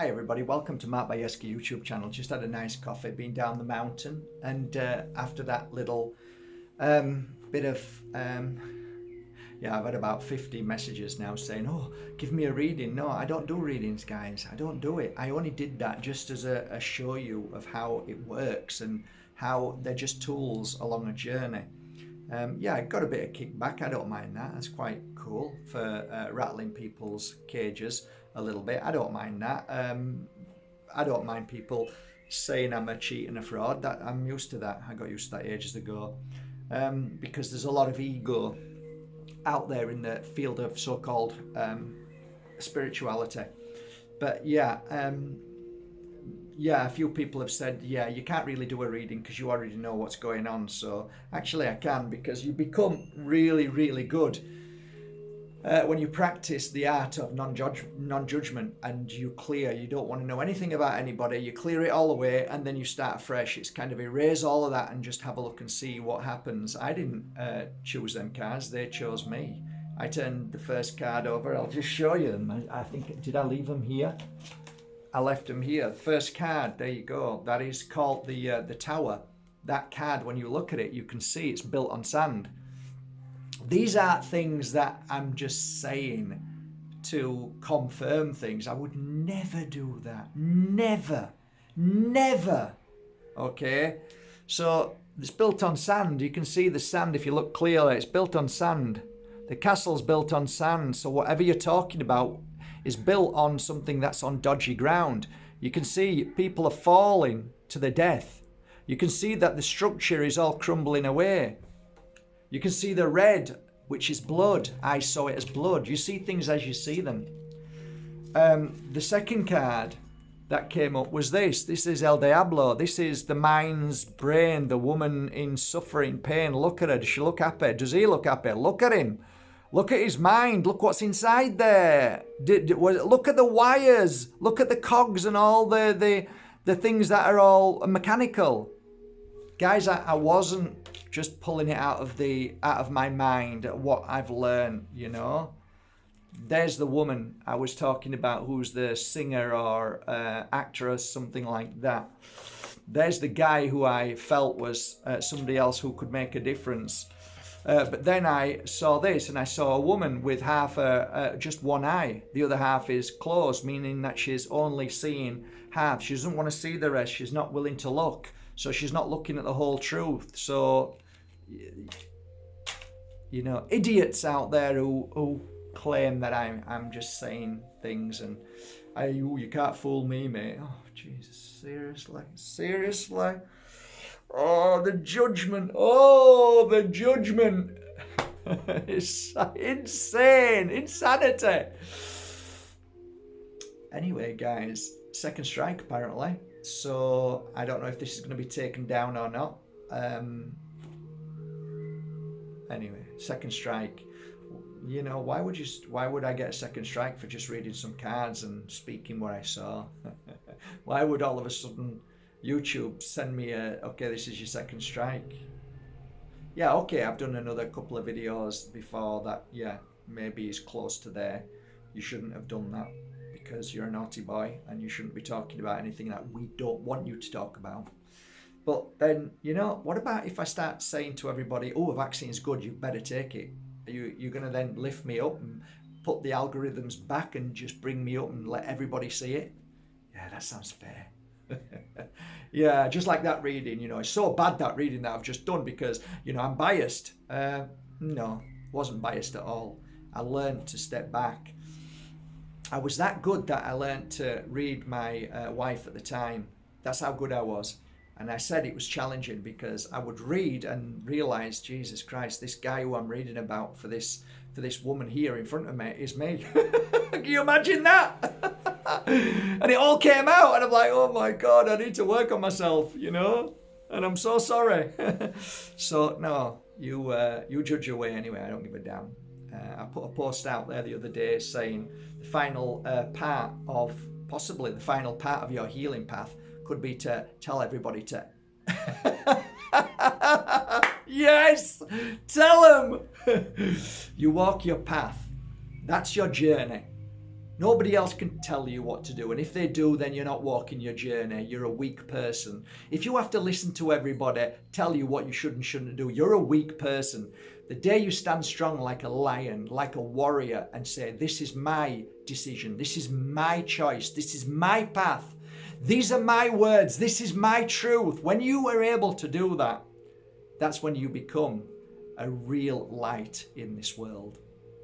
Hi everybody, welcome to Mark Bajerski YouTube channel. Just had a nice coffee, been down the mountain, and after that little bit of I've had about 50 messages now saying, oh, give me a reading. No, I don't do readings, guys. I don't do it. I only did that just as a show you of how it works and how they're just tools along a journey. I got a bit of kickback. I don't mind that. That's quite cool for rattling people's cages a little bit. I don't mind that. I don't mind people saying I'm a cheat and a fraud. That I'm used to that. I got used to that ages ago. Because there's a lot of ego out there in the field of so-called spirituality. But a few people have said, you can't really do a reading because you already know what's going on. So actually I can, because you become really, really good when you practice the art of non-judgment and you don't want to know anything about anybody, you clear it all away and then you start fresh. It's kind of erase all of that and just have a look and see what happens. I didn't choose them cards, they chose me. I turned the first card over. I'll just show you them. I think, did I leave them here? I left them here. First card, there you go. That is called the Tower. That card, when you look at it, you can see it's built on sand. These are things that I'm just saying to confirm things. I would never do that. Never. Okay? So it's built on sand. You can see the sand if you look clearly. It's built on sand. The castle's built on sand. So whatever you're talking about is built on something that's on dodgy ground. You can see people are falling to their death. You can see that the structure is all crumbling away. You can see the red, which is blood. I saw it as blood. You see things as you see them. The second card that came up was this. This is El Diablo. This is the mind's brain, the woman in suffering, pain. Look at her. Does she look happy? Does he look happy? Look at him. Look at his mind. Look what's inside there. Look at the wires. Look at the cogs and all the things that are all mechanical. Guys, I wasn't just pulling it out of my mind, what I've learned, you know. There's the woman I was talking about, who's the singer or actress, something like that. There's the guy who I felt was somebody else who could make a difference. But then I saw this, and I saw a woman with just one eye. The other half is closed, meaning that she's only seeing half. She doesn't want to see the rest. She's not willing to look. So she's not looking at the whole truth. So, you know, idiots out there who claim that I'm just saying things and you can't fool me, mate. Oh, Jesus, seriously. Oh, the judgment. It's insane. Insanity. Anyway, guys, second strike apparently. So I don't know if this is going to be taken down or not. Anyway, second strike. You know, why would I get a second strike for just reading some cards and speaking what I saw? Why would all of a sudden YouTube send me okay, this is your second strike? Yeah, okay, I've done another couple of videos before that. Yeah, maybe it's close to there. You shouldn't have done that because you're a naughty boy and you shouldn't be talking about anything that we don't want you to talk about. But then, you know, what about if I start saying to everybody, oh, a vaccine's good, you better take it? You're going to then lift me up and put the algorithms back and just bring me up and let everybody see it? Yeah, that sounds fair. Yeah, just like that reading, you know, it's so bad, that reading that I've just done, because, you know, I'm biased. No, wasn't biased at all. I learned to step back. I was that good that I learned to read my wife at the time. That's how good I was. And I said it was challenging because I would read and realize, Jesus Christ, this guy who I'm reading about for this woman here in front of me is me. Can you imagine that? And it all came out and I'm like, oh my God, I need to work on myself, you know? And I'm so sorry. So no, you judge your way anyway. I don't give a damn. I put a post out there the other day saying the final possibly the final part of your healing path could be to tell everybody to yes, tell them. You walk your path. That's your journey. Nobody else can tell you what to do. And if they do, then you're not walking your journey. You're a weak person. If you have to listen to everybody tell you what you should and shouldn't do, you're a weak person. The day you stand strong like a lion, like a warrior, and say, this is my decision, this is my choice, this is my path, these are my words, this is my truth. When you are able to do that, that's when you become a real light in this world.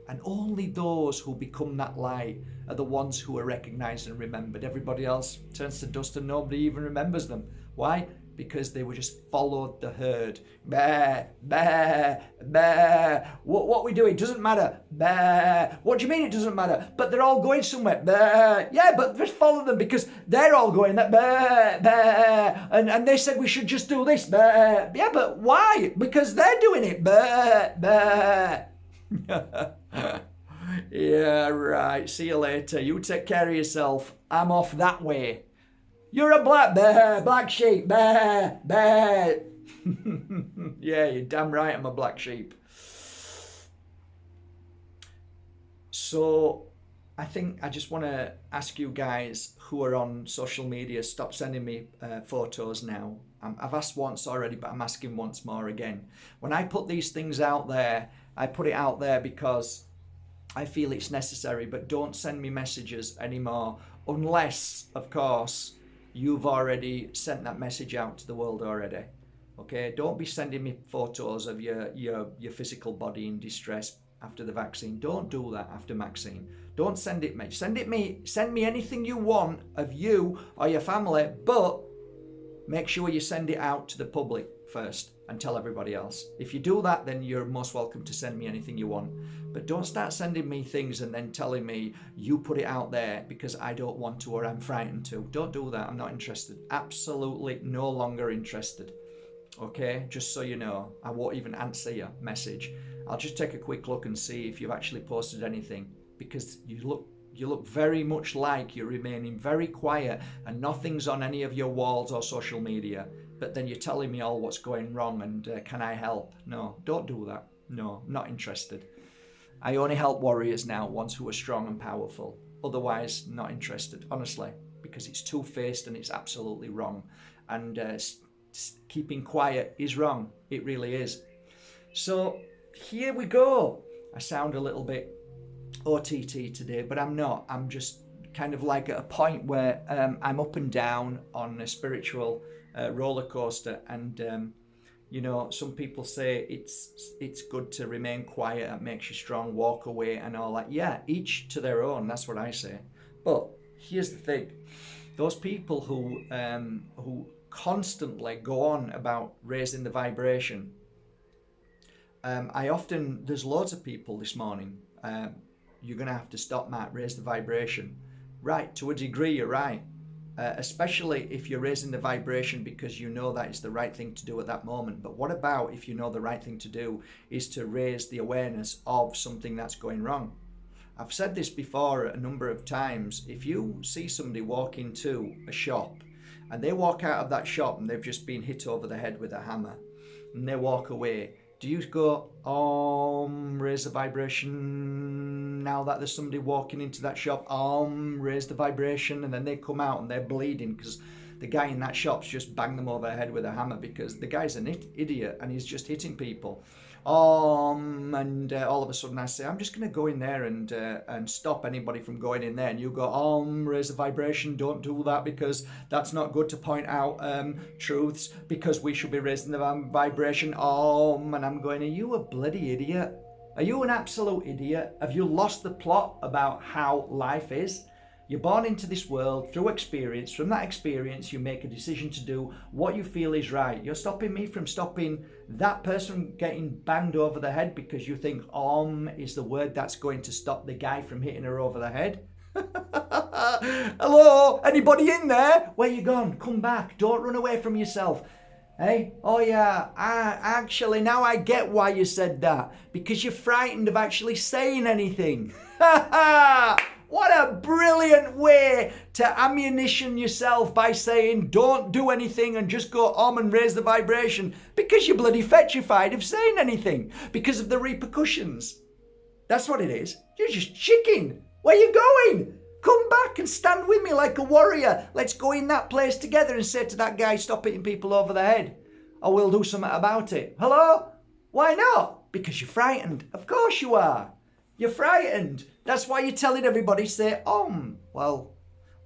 And only those who become that light are the ones who are recognized and remembered. Everybody else turns to dust and nobody even remembers them. Why? Because they were just followed the herd. Bah, bah, bah. What we do, it doesn't matter. Bah. What do you mean it doesn't matter? But they're all going somewhere. Bah. Yeah, but just follow them because they're all going that. Bah, bah. And they said we should just do this. Bah. Yeah, but why? Because they're doing it. Bah, bah. Yeah, right. See you later. You take care of yourself. I'm off that way. You're a black sheep. Bah, bah. Yeah, you're damn right I'm a black sheep. So I think I just want to ask you guys who are on social media, stop sending me photos now. I've asked once already, but I'm asking once more again. When I put these things out there, I put it out there because I feel it's necessary, but don't send me messages anymore unless, of course, you've already sent that message out to the world already. Okay, don't be sending me photos of your physical body in distress after the vaccine. Don't do that after vaccine. Don't send it me. Send me anything you want of you or your family, but make sure you send it out to the public first and tell everybody else. If you do that, then you're most welcome to send me anything you want. But don't start sending me things and then telling me you put it out there because I don't want to or I'm frightened to. Don't do that. I'm not interested. Absolutely no longer interested. Okay, just so you know, I won't even answer your message. I'll just take a quick look and see if you've actually posted anything, because you look very much like you're remaining very quiet and nothing's on any of your walls or social media, but then you're telling me all what's going wrong and can I help? No, don't do that. No, not interested. I only help warriors now, ones who are strong and powerful. Otherwise, not interested, honestly, because it's two-faced and it's absolutely wrong. And keeping quiet is wrong. It really is. So here we go. I sound a little bit OTT today, but I'm not. I'm just kind of like at a point where I'm up and down on a spiritual roller coaster, and you know, some people say it's good to remain quiet, it makes you strong, walk away and all that. Yeah, each to their own, that's what I say. But here's the thing, those people who constantly go on about raising the vibration, there's loads of people this morning, you're going to have to stop, Matt, raise the vibration. Right, to a degree you're right. Especially if you're raising the vibration because you know that it's the right thing to do at that moment. But what about if you know the right thing to do is to raise the awareness of something that's going wrong? I've said this before a number of times. If you see somebody walk into a shop and they walk out of that shop and they've just been hit over the head with a hammer and they walk away, do you go, raise the vibration now that there's somebody walking into that shop, raise the vibration, and then they come out and they're bleeding because the guy in that shop's just banged them over the head with a hammer because the guy's an idiot and he's just hitting people. And all of a sudden I say, I'm just going to go in there and stop anybody from going in there. And you go, raise the vibration, don't do that because that's not good to point out truths because we should be raising the vibration. And I'm going, are you a bloody idiot? Are you an absolute idiot? Have you lost the plot about how life is? You're born into this world through experience. From that experience, you make a decision to do what you feel is right. You're stopping me from stopping that person getting banged over the head because you think is the word that's going to stop the guy from hitting her over the head. Hello? Anybody in there? Where you gone? Come back. Don't run away from yourself. Hey? Oh yeah, actually now I get why you said that. Because you're frightened of actually saying anything. What a brilliant way to ammunition yourself by saying don't do anything and just go and raise the vibration because you're bloody petrified of saying anything because of the repercussions. That's what it is. You're just chicken. Where you going? Come back and stand with me like a warrior. Let's go in that place together and say to that guy, stop hitting people over the head. Or we'll do something about it. Hello? Why not? Because you're frightened. Of course you are. You're frightened. That's why you're telling everybody, say, well,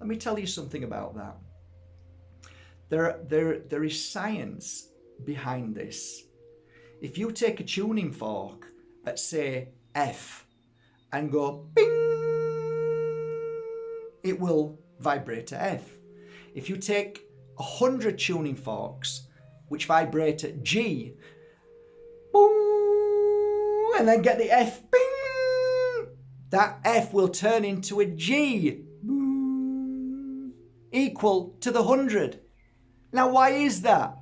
let me tell you something about that. There is science behind this. If you take a tuning fork at, say, F and go bing, it will vibrate to F. If you take 100 tuning forks which vibrate at G, boom, and then get the F, bing, that F will turn into a G, boom, equal to the 100. Now, why is that?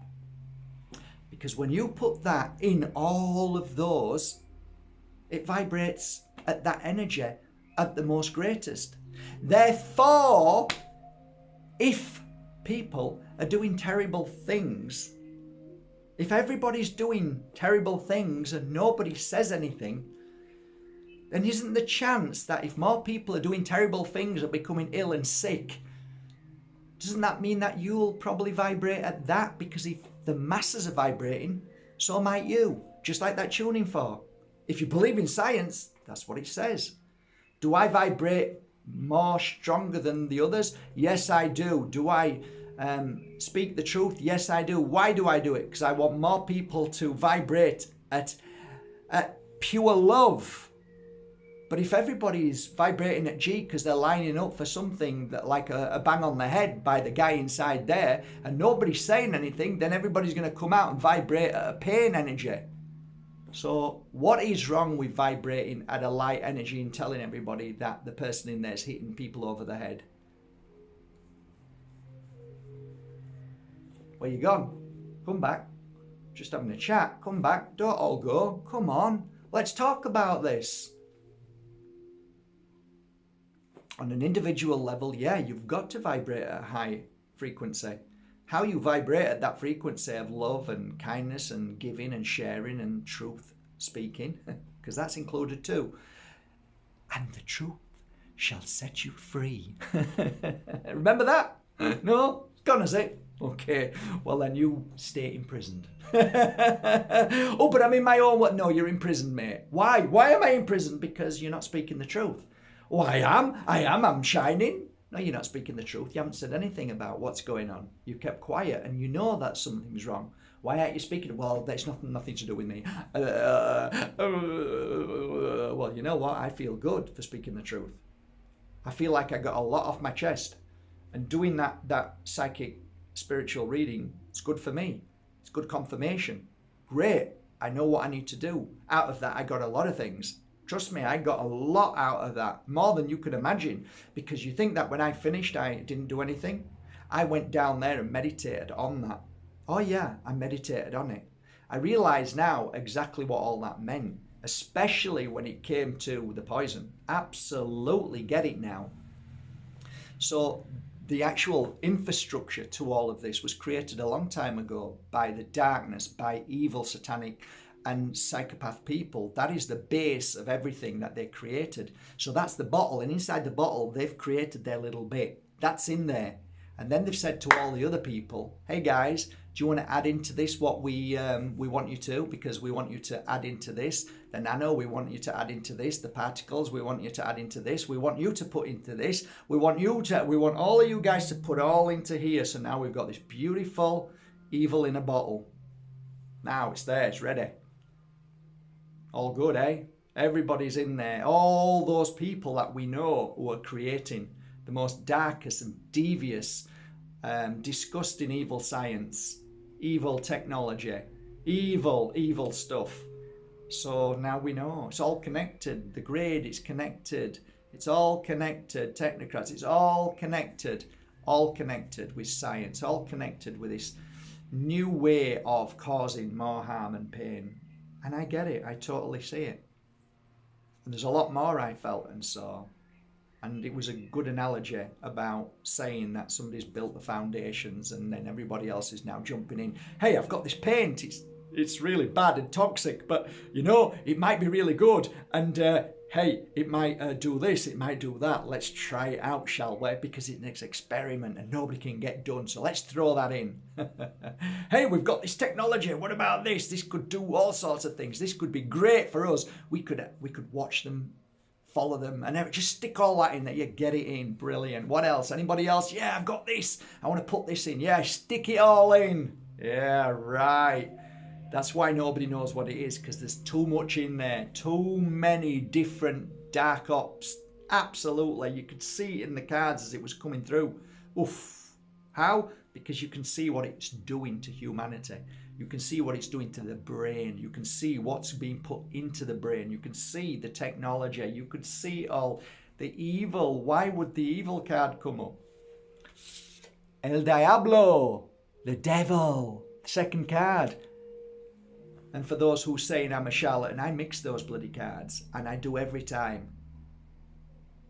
Because when you put that in all of those, it vibrates at that energy at the most greatest. Therefore, if people are doing terrible things, if everybody's doing terrible things and nobody says anything, then isn't the chance that if more people are doing terrible things or becoming ill and sick, doesn't that mean that you'll probably vibrate at that? Because if the masses are vibrating, so might you, just like that tuning fork. If you believe in science, that's what it says. Do I vibrate more stronger than the others? Yes, I do. Do I speak the truth? Yes, I do. Why do I do it? Because I want more people to vibrate at pure love. But if everybody's vibrating at G because they're lining up for something that like a bang on the head by the guy inside there and nobody's saying anything, then everybody's going to come out and vibrate at a pain energy. So what is wrong with vibrating at a light energy and telling everybody that the person in there is hitting people over the head? Where you gone? Come back. Just having a chat. Come back. Don't all go. Come on. Let's talk about this. On an individual level, yeah, you've got to vibrate at a high frequency. How you vibrate at that frequency of love and kindness and giving and sharing and truth speaking, because that's included too. And the truth shall set you free. Remember that? No? It's gone, is it? Okay, well then you stay imprisoned. Oh, but I'm in my own... No, you're imprisoned, mate. Why? Why am I imprisoned? Because you're not speaking the truth. Oh, I am. I'm shining. No, you're not speaking the truth. You haven't said anything about what's going on. You kept quiet and you know that something's wrong. Why aren't you speaking? Well, that's nothing to do with me. Well, you know what? I feel good for speaking the truth. I feel like I got a lot off my chest. And doing that psychic spiritual reading, it's good for me. It's good confirmation. Great. I know what I need to do. Out of that, I got a lot of things. Trust me, I got a lot out of that, more than you could imagine, because you think that when I finished, I didn't do anything. I went down there and meditated on that. Oh yeah, I meditated on it. I realise now exactly what all that meant, especially when it came to the poison. Absolutely get it now. So the actual infrastructure to all of this was created a long time ago by the darkness, by evil, satanic and psychopath people. That is the base of everything that they created. So that's the bottle, and inside the bottle they've created their little bit. That's in there. And then they've said to all the other people, hey guys, do you want to add into this what we want you to? Because we want you to add into this. The nano, we want you to add into this. The particles, we want you to add into this. We want you to put into this. We want all of you guys to put all into here. So now we've got this beautiful evil in a bottle. Now it's there, it's ready. All good, eh? Everybody's in there. All those people that we know who are creating the most darkest and devious, disgusting evil science, evil technology, evil stuff. So now we know. It's all connected. The grade is connected. It's all connected. Technocrats, it's all connected. All connected with science. All connected with this new way of causing more harm and pain. And I get it. I totally see it. And there's a lot more I felt and saw. And it was a good analogy about saying that somebody's built the foundations and then everybody else is now jumping in. Hey, I've got this paint. It's really bad and toxic, but you know, it might be really good. And hey, it might do this, it might do that. Let's try it out, shall we? Because it's an experiment and nobody can get done. So let's throw that in. Hey, we've got this technology. What about this? This could do all sorts of things. This could be great for us. We could watch them, follow them, and just stick all that in there. You get it in. Brilliant. What else? Anybody else? Yeah, I've got this. I want to put this in. Yeah, stick it all in. Yeah, right. That's why nobody knows what it is, because there's too much in there. Too many different dark ops. Absolutely. You could see it in the cards as it was coming through. Oof. How? Because you can see what it's doing to humanity. You can see what it's doing to the brain. You can see what's being put into the brain. You can see the technology. You could see all the evil. Why would the evil card come up? El Diablo, the devil, second card. And for those who are saying I'm a charlatan, I mix those bloody cards, and I do every time.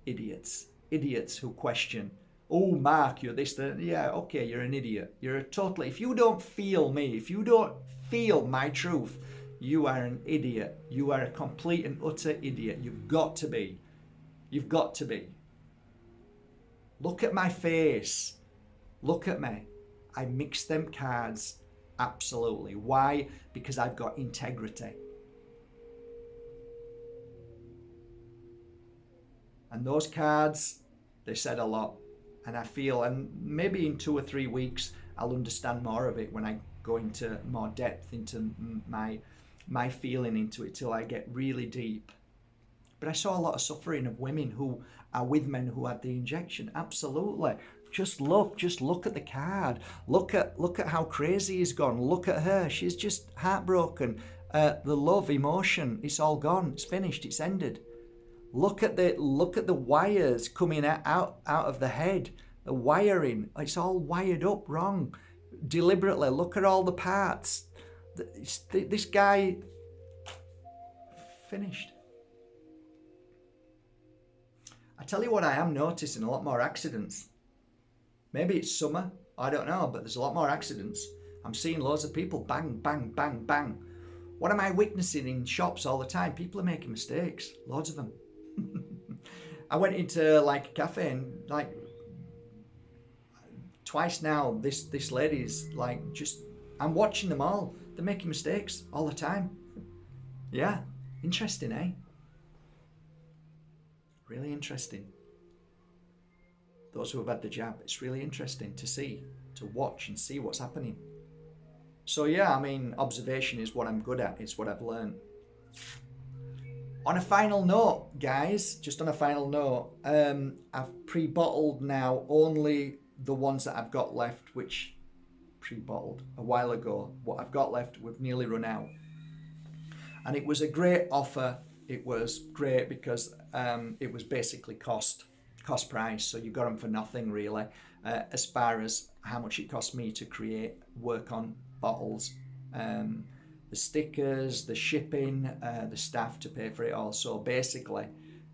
Idiots. Idiots who question. Oh, Mark, you're this, that. Yeah, okay, you're an idiot. You're a totally... If you don't feel me, if you don't feel my truth, you are an idiot. You are a complete and utter idiot. You've got to be. You've got to be. Look at my face. Look at me. I mix them cards. Absolutely. Why? Because I've got integrity. And those cards, they said a lot. And I feel, and maybe in 2 or 3 weeks, I'll understand more of it when I go into more depth into my feeling into it till I get really deep. But I saw a lot of suffering of women who are with men who had the injection. Absolutely. Just look at the card. Look at how crazy he's gone. Look at her. She's just heartbroken. The love, emotion, it's all gone. It's finished. It's ended. Look at the wires coming out of the head. The wiring. It's all wired up wrong. Deliberately. Look at all the parts. This guy finished. I tell you what, I am noticing a lot more accidents. Maybe it's summer, I don't know, but there's a lot more accidents. I'm seeing loads of people bang, bang, bang, bang. What am I witnessing in shops all the time? People are making mistakes, loads of them. I went into like a cafe and like twice now, this lady's like just, I'm watching them all. They're making mistakes all the time. Yeah, interesting, eh? Really interesting. Those who have had the jab, it's really interesting to see, to watch and see what's happening. So yeah, I mean, observation is what I'm good at. It's what I've learned. On a final note, guys, just on a final note, I've pre-bottled now only the ones that I've got left, which pre-bottled a while ago. What I've got left, we've nearly run out. And it was a great offer. It was great because it was basically cost price, so you got them for nothing really, as far as how much it cost me to work on bottles, the stickers, the shipping, the staff to pay for it all. So basically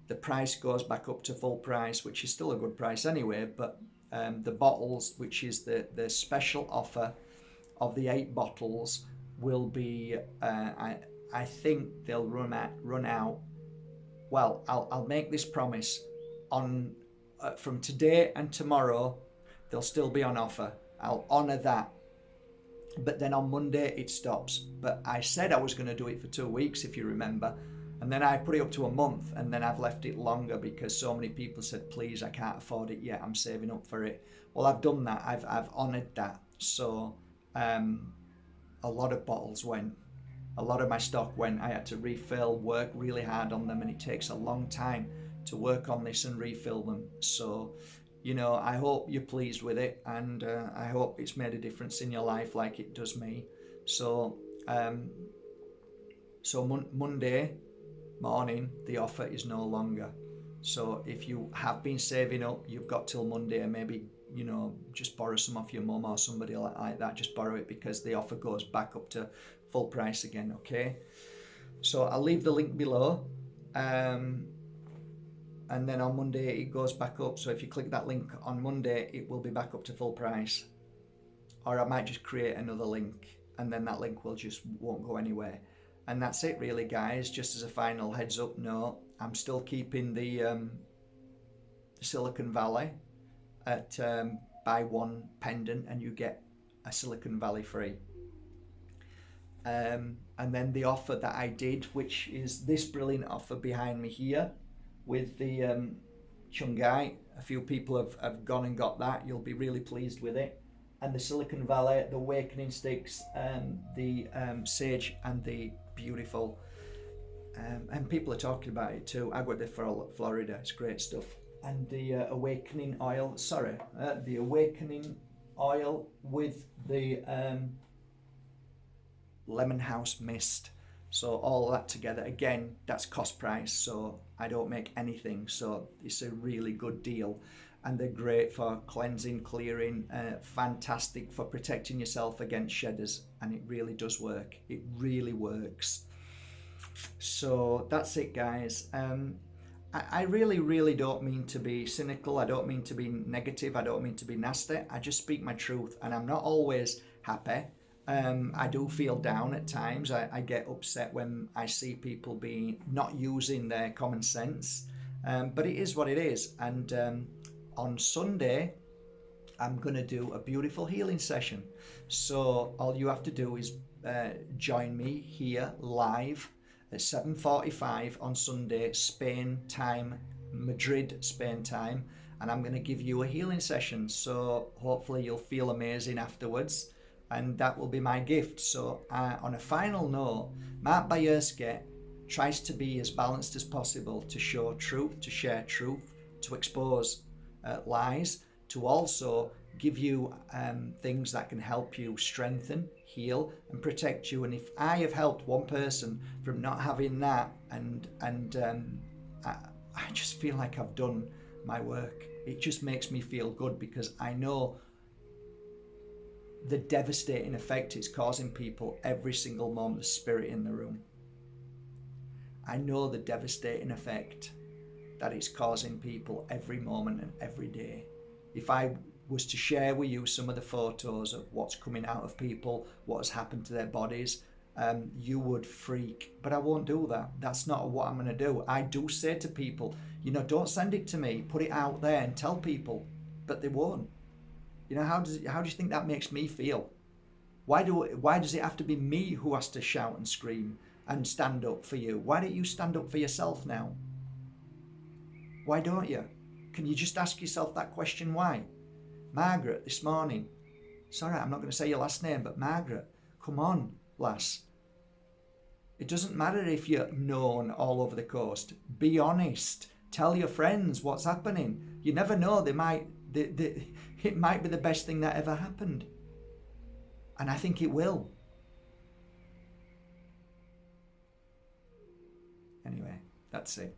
the price goes back up to full price, which is still a good price anyway, but the bottles, which is the special offer of the 8 bottles, will be I think they'll run out. Well, I'll make this promise on from today and tomorrow, they'll still be on offer. I'll honour that. But then on Monday it stops. But I said I was going to do it for 2 weeks, if you remember. And then I put it up to a month, and then I've left it longer because so many people said, please, I can't afford it yet. I'm saving up for it. Well, I've done that. I've honoured that. So a lot of bottles went. A lot of my stock went. I had to refill, work really hard on them, and it takes a long time to work on this and refill them. So, you know, I hope you're pleased with it, and I hope it's made a difference in your life like it does me. So, Monday morning, the offer is no longer. So if you have been saving up, you've got till Monday, and maybe, you know, just borrow some off your mum or somebody like that. Just borrow it because the offer goes back up to full price again, okay? So I'll leave the link below. And then on Monday it goes back up. So if you click that link on Monday, it will be back up to full price. Or I might just create another link, and then that link won't go anywhere. And that's it really, guys. Just as a final heads up note, I'm still keeping the Silicon Valley at buy one pendant and you get a Silicon Valley free. And then the offer that I did, which is this brilliant offer behind me here with the Chungai. A few people have gone and got that. You'll be really pleased with it. And the Silicon Valley, the Awakening Sticks, the Sage, and the beautiful. And people are talking about it too. I got it for Florida. It's great stuff. And the Awakening oil. Sorry, the Awakening oil with the Lemon House Mist. So all that together, again, that's cost price, so I don't make anything, so it's a really good deal. And they're great for cleansing, clearing, fantastic for protecting yourself against shedders, and it really does work. It really works. So that's it, guys. I really don't mean to be cynical. I don't mean to be negative. I don't mean to be nasty. I just speak my truth, and I'm not always happy. I do feel down at times. I get upset when I see people not using their common sense, but it is what it is. And on Sunday, I'm going to do a beautiful healing session. So all you have to do is join me here live at 7:45 on Sunday, Spain time, Madrid, Spain time, and I'm going to give you a healing session. So hopefully you'll feel amazing afterwards. And that will be my gift. So on a final note, Mark Bajerski tries to be as balanced as possible, to show truth, to share truth, to expose lies, to also give you things that can help you strengthen, heal, and protect you. And if I have helped one person from not having that, and I just feel like I've done my work. It just makes me feel good, because I know the devastating effect it's causing people every single moment, the spirit in the room. I know the devastating effect that it's causing people every moment and every day. If I was to share with you some of the photos of what's coming out of people, what has happened to their bodies, you would freak. But I won't do that. That's not what I'm going to do. I do say to people, don't send it to me, put it out there and tell people, but they won't. How do you think that makes me feel? Why does it have to be me who has to shout and scream and stand up for you? Why don't you stand up for yourself now? Why don't you? Can you just ask yourself that question? Why? Margaret, this morning. Sorry, I'm not going to say your last name, but Margaret, come on, lass. It doesn't matter if you're known all over the coast. Be honest. Tell your friends what's happening. You never know, it might be the best thing that ever happened. And I think it will. Anyway, that's it.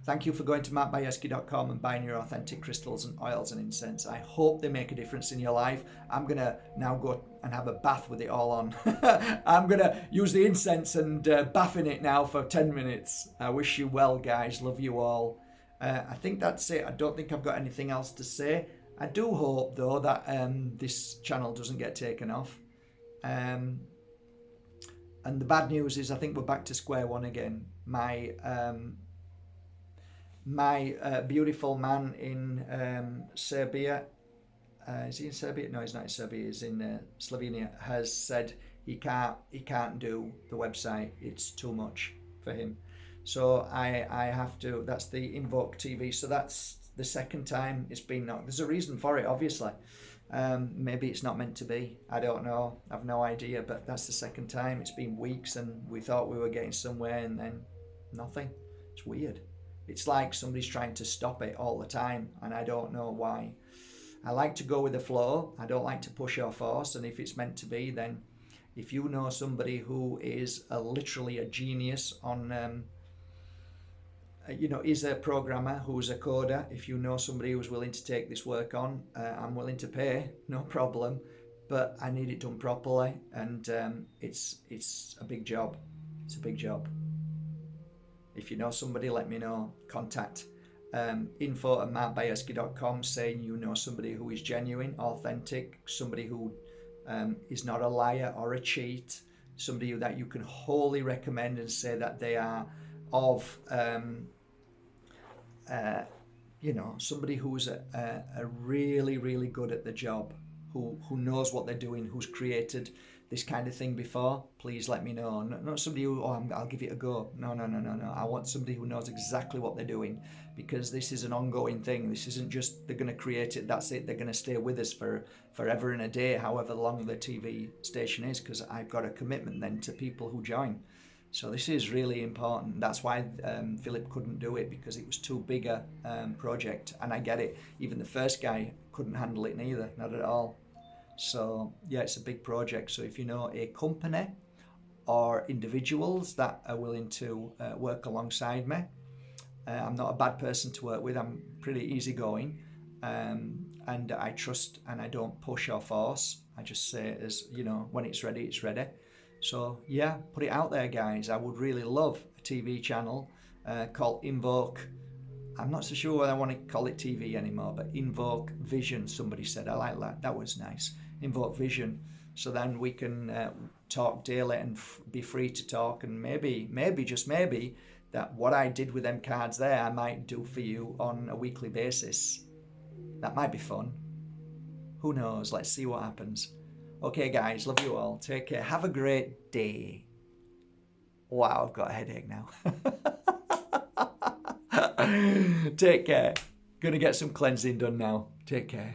Thank you for going to markbajerski.com and buying your authentic crystals and oils and incense. I hope they make a difference in your life. I'm going to now go and have a bath with it all on. I'm going to use the incense and bath in it now for 10 minutes. I wish you well, guys. Love you all. I think that's it. I don't think I've got anything else to say. I do hope, though, that this channel doesn't get taken off. And the bad news is I think we're back to square one again. My beautiful man in Serbia, is he in Serbia? No, he's not in Serbia. He's in Slovenia. Has said he can't do the website. It's too much for him. So I have to. That's the Invoke TV. So that's the second time it's been knocked. There's a reason for it, obviously. Maybe it's not meant to be. I don't know. I've no idea. But that's the second time. It's been weeks, and we thought we were getting somewhere, and then nothing. It's weird. It's like somebody's trying to stop it all the time, and I don't know why. I like to go with the flow. I don't like to push or force, and if it's meant to be, then if you know somebody who is literally a genius on, is a programmer, who's a coder, if you know somebody who's willing to take this work on, I'm willing to pay, no problem, but I need it done properly, and it's a big job. It's a big job. If you know somebody, let me know. Contact info@markbajerski.com saying you know somebody who is genuine, authentic, somebody who is not a liar or a cheat, somebody that you can wholly recommend and say that they are of somebody who's a really, really good at the job, who knows what they're doing, who's created this kind of thing before, please let me know. Not somebody who, I'll give it a go. No. I want somebody who knows exactly what they're doing, because this is an ongoing thing. This isn't just they're going to create it, that's it. They're going to stay with us for forever and a day, however long the TV station is, because I've got a commitment then to people who join. So this is really important. That's why Philip couldn't do it, because it was too big a project. And I get it. Even the first guy couldn't handle it neither, not at all. So yeah, it's a big project. So if you know a company or individuals that are willing to work alongside me, I'm not a bad person to work with. I'm pretty easygoing, and I trust, and I don't push or force. I just say it as, when it's ready, it's ready. So yeah, put it out there, guys. I would really love a TV channel called Invoke. I'm not so sure whether I want to call it TV anymore, but Invoke Vision, somebody said. I like that. That was nice. Invoke Vision. So then we can talk daily and be free to talk. And maybe, just maybe, that what I did with them cards there, I might do for you on a weekly basis. That might be fun. Who knows? Let's see what happens. Okay, guys, love you all. Take care. Have a great day. Wow, I've got a headache now. Take care. Gonna get some cleansing done now. Take care.